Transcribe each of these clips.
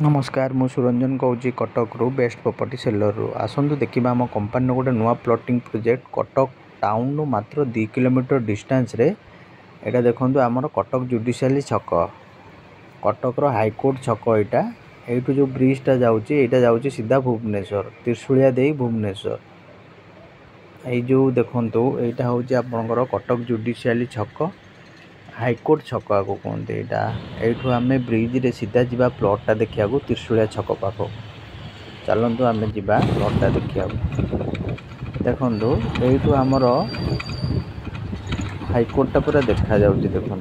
नमस्कार मु सुरंजन कहूँ कटक रु बेस्ट प्रॉपर्टी सेलर रु आसतु देखा आम कंपानी गोटे नुआ प्लॉटिंग प्रोजेक्ट कटक टाउन रु मात्र 2 किलोमीटर डिस्टेंस रे एटा देखंतु आमर कटक जुडिशियल छक कटक रो हाईकोर्ट छक एटू जो ब्रिजटा जाऊँगी सीधा भुवनेश्वर त्रिशूलिया दे भुवनेश्वर ये जो देखंतु एटा होची आपनकर कटक जुडिशियल छक हाईकोर्ट छक आगे कहते यहाँ यू आम ब्रिज रे सीधा जावा प्लॉटा देखा त्रिशूलिया छक पाख चलतु आम जा प्लॉटा देखा देखु यू आमर हाईकोर्टा पूरा देखा देखु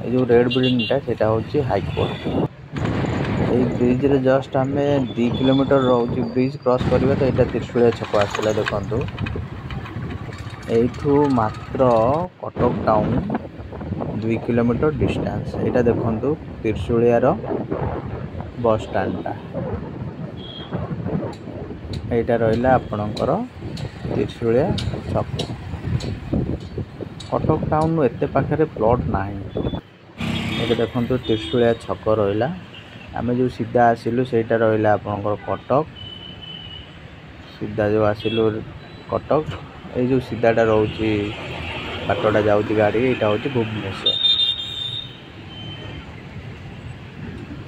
ये जो रेड बिल्डिंगटा सेटा होची हाईकोर्ट ये ब्रिज रे जस्ट आम 2 किलोमीटर रोचे ब्रिज क्रॉस करवा तो यहाँ त्रिशूलिया छक आसला देखु यू मात्र कटक टाउन 2 किलोमीटर डिस्टेंस यहाँ देखु त्रिशूलिया बस स्टैंडटा यहाँ रहा आपणकर त्रिशूलिया छक कटक टाउन एते पाखे प्लॉट ना ये देखु त्रिशूलिया छक रहा आम जो सीधा आसिलु से रहा आपणकर कटक सीधा जो आसिलु कटक ये जो सीधाटा रोचे बाटटा जाऊँगी गाड़ी यहाँ हूँ भुवनेश्वर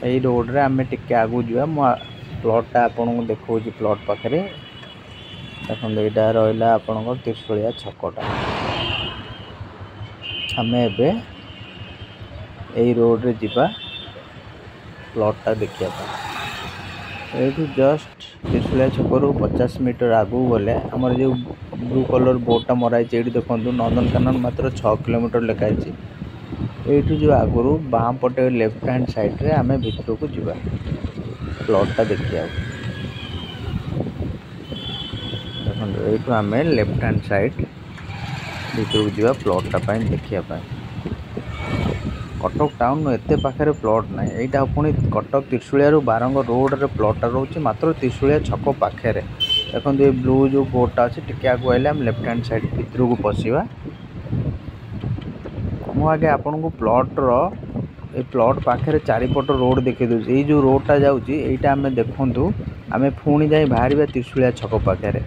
यही रोड रे आम टिके आगू जा प्लॉटा आपन को देखा प्लॉट पाखे देखो यहाँ रहा आपणकर त्रिशूलिया छकटा आम एबे यही रोड रे जीवा प्लॉटा देखा ये जस्ट त्रिशूलिया छकरू 50 मीटर आगू गले आमर जो ब्लू कलर बोर्डटा मराई ये देखो नंदनकानन मात्र 6 किलोमीटर लिखाई ये जो आगु बाँ पटे लेफ्ट हैंड साइड रे आम भितर को जीवा प्लॉटा देखा देखो यू आम लेफ्ट हैंड साइड भितर को जीवा प्लॉटा देखा कटक टाउन एते पाखे प्लॉट ना यहाँ पुणी कटक त्रिशूलिया बारंग रोड रे प्लॉटा रोचे मात्र त्रिशूलिया छक पाखे देखो ये ब्लू जो बोर्डटा अच्छे टिके आगे आइले आम लेफ्ट हैंड साइड भितर को पशिवा मुझे आपन को प्लॉट पाखे चारिपट रोड देखे दूसरी ये जो रोडटा जाऊँगी यहाँ आम देखु आम पुणी जा बाहर त्रिशूलिया छक पाखे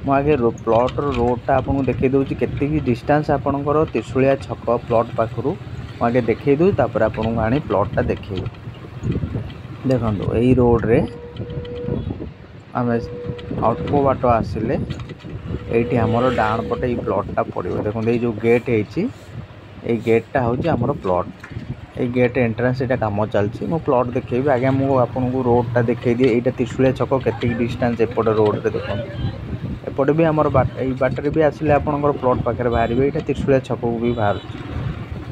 मुझे प्लॉट रोडटा आपको देखे दूसरी केत डिस्टेंस आपणकर त्रिशूलिया छक प्लॉट पाखु मुझे देखे दूँ तापर आपन को आनी प्लॉटटा देखे देखो यही रोड रे आम अल्प बाट आसिले ये आमर डाण पटे प्लॉटटा पड़ो देखो ये जो गेट है गेटटा हूँ आमर प्लॉट ये गेट एंट्रेंस यहाँ कम चलती मो प्लॉट देखेबी आगे मुझे आपन को रोडटा देखे दिए यहाँ त्रिशूलिया छक केत डिस्टेंस एपटे रोड रे देखो एपटे भी आमर बाटर भी आसिले आपंकर प्लॉट पाखे बाहर यहाँ त्रिशूलिया छक को भी बाहर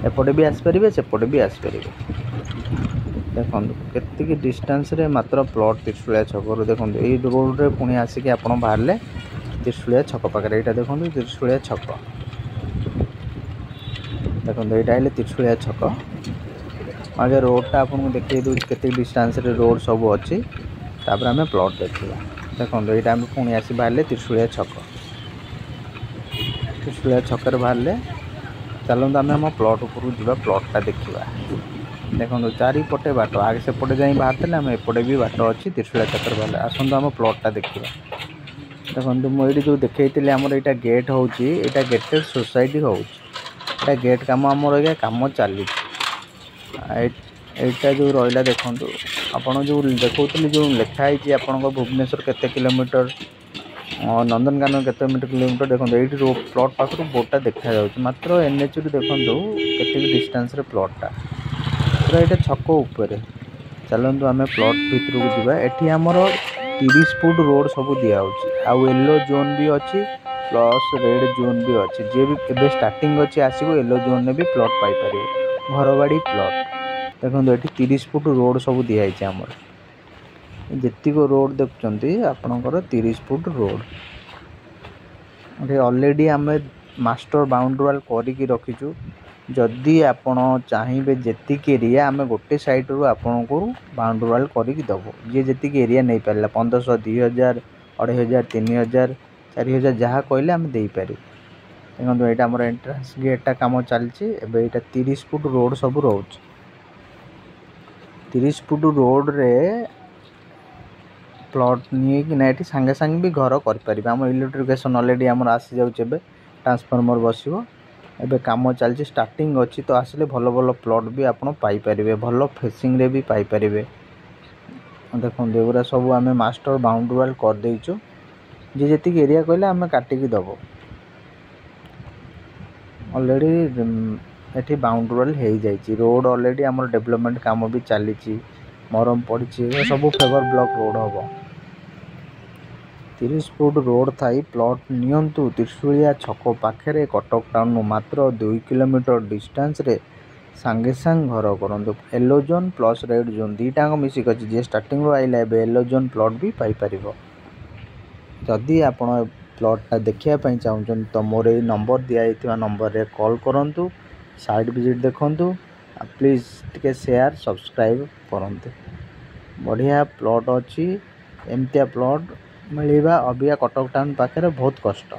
एपटे भी आसपारे सेपटे भी आसपारे देखो केत डिस्टेंस रे मात्र प्लॉट त्रिशूलिया छक देखो ये रोड रे पुणी आसिक आप बाहर त्रिशूलिया छक पाखे यहाँ देखो त्रिशूलिया छक देखो यहाँ है त्रिशूलिया छक आगे रोडटा आपको देखे दूँ केत डिस्टेंस रे रोड सब अच्छी तापर आम प्लॉट देखा देखो यहाँ आम पुणी आसी बाहर त्रिशूलिया छक बाहर चलते आम आम प्लॉट उपरू जा प्लॉटटा देखा देखो चारिपटे बाट आगे सेपटे जा बाहर आम एपटे भी बाट अच्छी त्रिशूलिया छक बाहर आसतु आम प्लॉटटा देखा देखो मुझे जो देखी आमर यहाँ गेट हूँ यहाँ गेटेड सोसाइटी हो गेट कम आमर कम चली यहाँ जो रहा देखो आपड़ जो देखते जो लिखाई आपण भुवनेश्वर केते किलोमीटर नंदनकानन केते किलोमीटर देखो ये प्लॉट पाखु बोर्डटा देखा जाऊँगी मात्र एनएच रू देखो केत डिस्टेंस रे प्लॉटटा पूरा यहाँ छक उपर चलतु आम प्लॉट भितर को जावा एटी आमर 30 फुट रोड सब दिखाई आउ येलो जोन भी अच्छी प्लस रेड जोन भी अच्छी जी भी एवं स्टार्टिंग अच्छी आसो येलो जोन में भी प्लॉट पाइपर घरबाड़ी प्लॉट देखो ये 30 फुट रोड सब दिखाई आमर जेतिक रोड देखुं आपणकर 30 फुट रोड ऑलरेडी आम मास्टर बाउंड्री वाल करके रखीचु जदि आपण चाहिए जेतिक एरिया आम गोटे साइड रू आपन को बाउंड्री वाल करके दबो जी जेतिक एरिया नहीं पारा 1500 2000 2500 3000 4000 जहाँ कहले आम दे पारू देखो यहाँ आम एंट्रांस गेटा कम चलती एवं 30 फुट रोड सब रोच 30 फुट रोड रे प्लॉट नहीं कि ना ये सांगे सांगे भी घर करें आम इलेक्ट्रिफिकेशन अलरेडी आम आसी जाऊे ट्रांसफॉर्मर बसो एबे काम चलती स्टार्टिंग अच्छी तो आसिले भल भल प्लॉट भी आपड़ पाइपर भल फेसिंग रे भी पाइपर देखो एगुरा सब आम मास्टर बाउंड्री वाल करदेचु जी जी एरिया कहले आम काटिकी दब ऑलरेडी ये बाउंड्री वाल हो जाए रोड ऑलरेडी आम डेवलपमेंट काम भी चली मरम पड़ी सब फेवर ब्लॉक रोड हम 30 फुट रोड थाई प्लॉट नियंतु त्रिशूलिया छक पाखे कटक टाउन मात्र 2 किलोमीटर डिस्टेंस रे सांगे सांग घर करूँ yellow zone plus red zone दीटा मिसिक अच्छी जी स्टार्टिंग आइला येलो जोन प्लॉट भी पाइपर जदि आप प्लॉटा देखापी चाहूँ तो मोर ये नंबर दिखाई नंबर रे कॉल करूँ साइट विजिट देखूँ प्लीज टे शेयर सब्सक्राइब करते बढ़िया प्लॉट अच्छी एमतिया प्लॉट मिलवा अबिया कटक टाउन पाखे बहुत कष्ट।